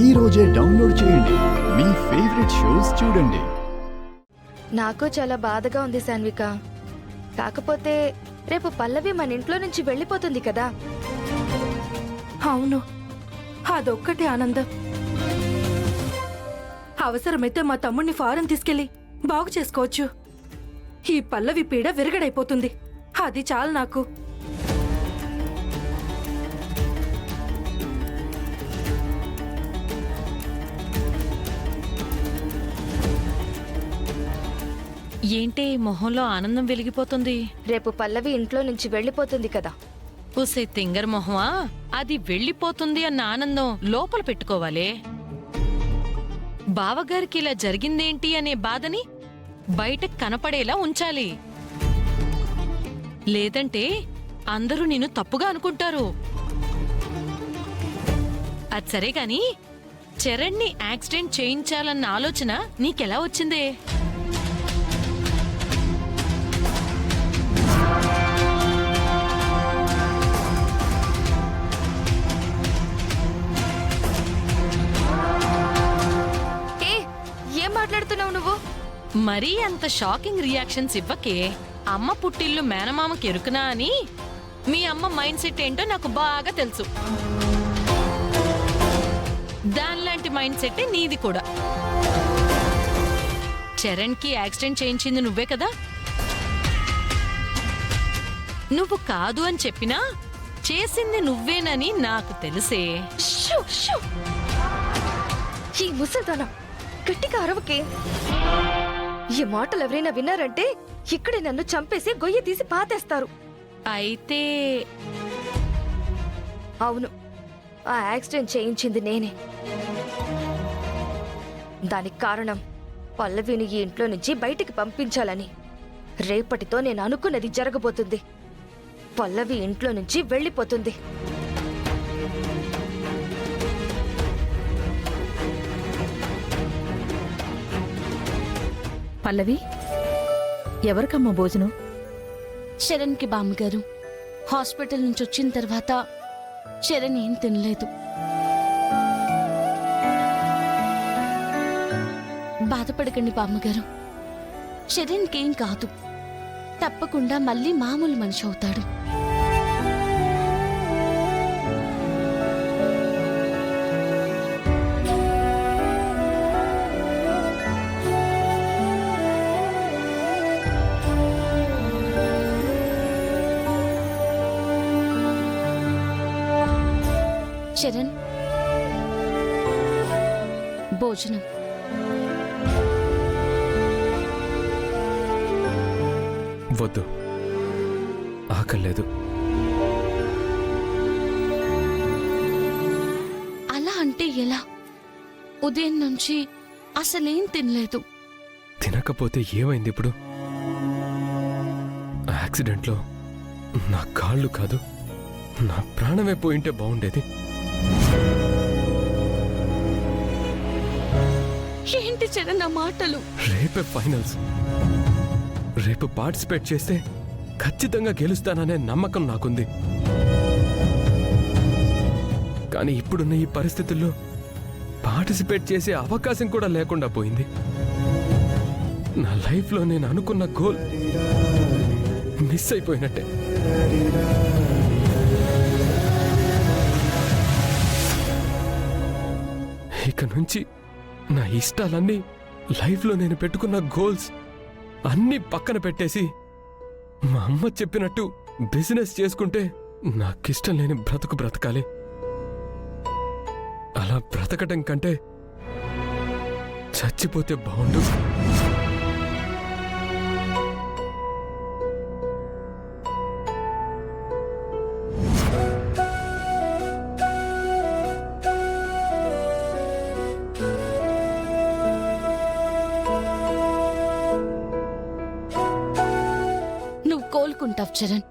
ఈ రోజే డౌన్లోడ్ చేయండి. మీ ఫేవరెట్ షోస్ చూడండి. నాకు చాలా బాధగా ఉంది సాన్విక. కాకపోతే రేపు పల్లవి మన ఇంట్లో నుంచి వెళ్ళిపోతుంది కదా. అవును, అదొక్కటే ఆనందం. అవసరమైతే మా తమ్ముణ్ణి ఫారెన్ తీసుకెళ్లి బాగు చేసుకోవచ్చు. ఈ పల్లవి పీడ విరగడైపోతుంది. అది చాలు నాకు. ఏంటి మొహంలో ఆనందం వెలిగిపోతుంది? రేపు పల్లవి ఇంట్లో నుంచి వెళ్ళిపోతుంది కదా. ఊసే తింగర్ మొహమా, అది వెళ్ళిపోతుంది అన్న ఆనందం లోపల పెట్టుకోవాలే. బావగారికి ఇలా జరిగిందేంటి అనే బాధని బయట కనపడేలా ఉంచాలి. లేదంటే అందరూ నిన్ను తప్పుగా అనుకుంటారు. అది సరే గాని చరణ్ని యాక్సిడెంట్ చేయించాలన్న ఆలోచన నీకెలా వచ్చిందే? మాట్లాడుతున్నావు నువ్వు? మరీ అంత షాకింగ్ రియాక్షన్స్ ఇవ్వకే. అమ్మ పుట్టిల్లు మేనమామకి ఎరుకునా అని మీ అమ్మ మైండ్ సెట్ ఏంటో నాకు బాగా తెలుసు. దానిలాంటి మైండ్ సెట్టే నీది కూడా. చరణ్కి యాక్సిడెంట్ చేయించింది నువ్వే కదా. నువ్వు కాదు అని చెప్పినా చేసింది నువ్వేనని నాకు తెలిసే. ఈ ముసల్దానా గట్టిగా అరవకే. ఈ మాటలు ఎవరైనా విన్నారంటే ఇక్కడే నన్ను చంపేసి గొయ్యి తీసి పాతేస్తారు. అయితే అవును, ఆ యాక్సిడెంట్ చేయించింది నేనే. దానికి కారణం పల్లవిని ఈ ఇంట్లో నుంచి బయటికి పంపించాలని. రేపటితో నేను అనుకున్నది జరగబోతుంది. పల్లవి ఇంట్లో నుంచి వెళ్ళిపోతుంది. పల్లవి, ఎవరికమ్మా భోజనం? శరణ్కి బామ్మగారు. హాస్పిటల్ నుంచి వచ్చిన తర్వాత శరణ్ ఏం తినలేదు. బాధపడకండి బామ్మగారు, శరణ్కేం కాదు. తప్పకుండా మళ్ళీ మామూలు మనిషి అవుతాడు. శరణ్, భోజనం. వద్దు, ఆకలేదు. అలా అంటే ఎలా? ఉదయం నుంచి అసలేం తినలేదు. తినకపోతే ఏమైంది ఇప్పుడు? యాక్సిడెంట్లో నా కాళ్ళు కాదు, నా ప్రాణమే పోయింటే బాగుండేది. ఏంటి చరణ్ నా మాటలు? రేపే ఫైనల్స్. రేపు పార్టిసిపేట్ చేస్తే ఖచ్చితంగా గెలుస్తాననే నమ్మకం నాకుంది. కానీ ఇప్పుడున్న ఈ పరిస్థితుల్లో పార్టిసిపేట్ చేసే అవకాశం కూడా లేకుండా పోయింది. నా లైఫ్లో నేను అనుకున్న గోల్ మిస్ అయిపోయినట్టే. ఇక నుంచి నా ఇష్టాలన్నీ, లైఫ్లో నేను పెట్టుకున్న గోల్స్ అన్నీ పక్కన పెట్టేసి మా అమ్మ చెప్పినట్టు బిజినెస్ చేసుకుంటే నాకిష్టం లేని బ్రతుకు బ్రతకాలి. అలా బ్రతకటం కంటే చచ్చిపోతే బాగుండు. కోలుకుంటావు చరణ్.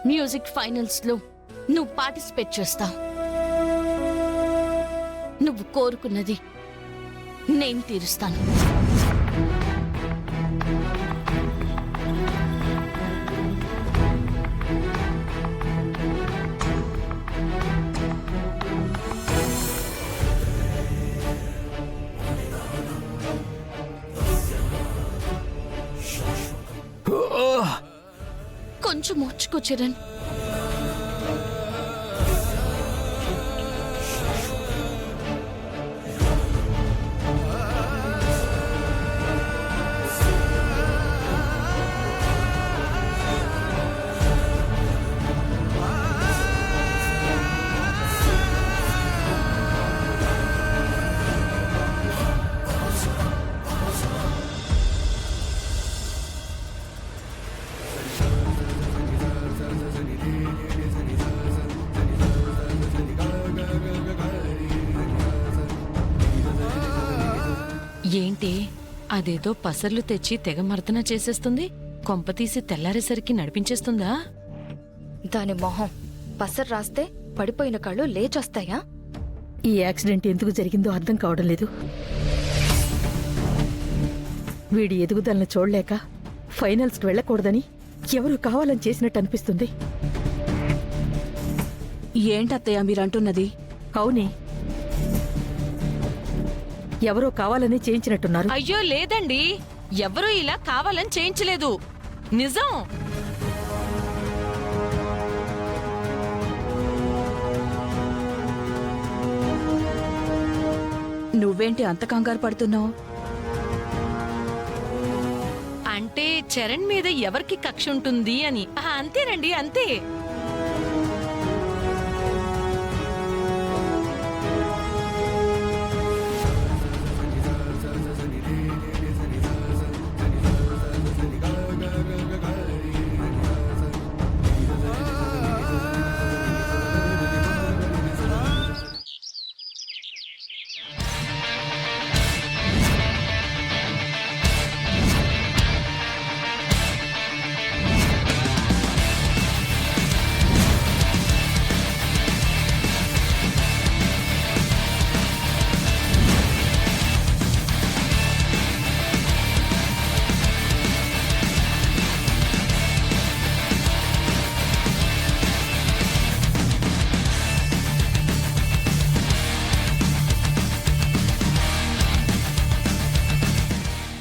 మ్యూజిక్ ఫైనల్స్ లో నువ్వు పార్టిసిపేట్ చేస్తావు. నువ్వు కోరుకున్నది నేను తీరుస్తాను. కొంచెం ఓర్చుకో చరణ్. ఏంటి అదేదో పసర్లు తెచ్చి తెగ మర్దన చేసేస్తుంది, కొంపతీసి తెల్లారేసరికి నడిపించేస్తుందా? దాని మొహం పసరు రాస్తే పడిపోయిన కళ్ళు లేచొస్తాయా? ఈ యాక్సిడెంట్ ఎందుకు జరిగిందో అర్థం కావడం లేదు. వీడి ఎదుగుదలను చూడలేక ఫైనల్స్కి వెళ్ళకూడదని ఎవరు కావాలని చేసినట్టు అనిపిస్తుంది. ఏంటత్తయ్య మీరంటున్నది? అవునే, ఎవరో కావాలని చేయించినట్టున్నారు. అయ్యో లేదండి, ఎవరూ ఇలా కావాలని చేయించలేదు, నిజం. నువ్వేంటి అంత కంగారు పడుతున్నావు? అంటే చరణ్ మీద ఎవరికి కక్ష ఉంటుంది అని. అంతేనండి, అంతే.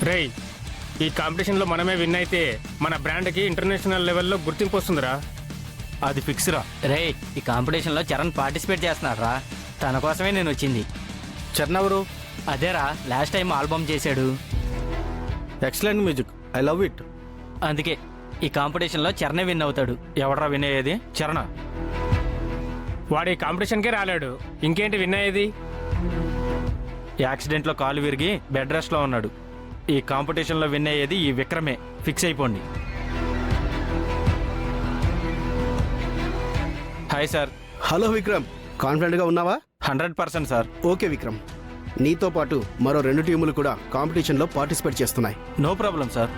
రేయ్, ఈ కాంపిటీషన్లో మనమే విన్ అయితే మన బ్రాండ్కి ఇంటర్నేషనల్ లెవెల్లో గుర్తింపు వస్తుందిరా. అది ఫిక్స్ రా. రే, ఈ కాంపిటీషన్లో చరణ్ పార్టిసిపేట్ చేస్తున్నాడు రా. తన కోసమే నేను వచ్చింది. చరణ్ ఎవరు? అదేరా, లాస్ట్ టైం ఆల్బమ్ చేశాడు. Excellent music, I love it. అందుకే ఈ కాంపిటీషన్లో చరణే విన్ అవుతాడు. ఎవడరా విన్ అయ్యేది? చరణ. వాడు ఈ కాంపిటీషన్కే రాలేడు, ఇంకేంటి విన్ అయ్యేది? యాక్సిడెంట్లో కాలు విరిగి బెడ్ రెస్ట్లో ఉన్నాడు. ఈ కాంపిటీషన్లో విన్ అయ్యేది ఈ విక్రమే. ఫిక్స్ అయిపోండి. Hi sir. హలో విక్రమ్, కాన్ఫిడెంట్గా ఉన్నావా? 100% సార్. ఓకే విక్రమ్, నీతో పాటు మరో 2 టీములు కూడా కాంపిటీషన్లో పార్టిసిపేట్ చేస్తున్నాయి. No problem sir.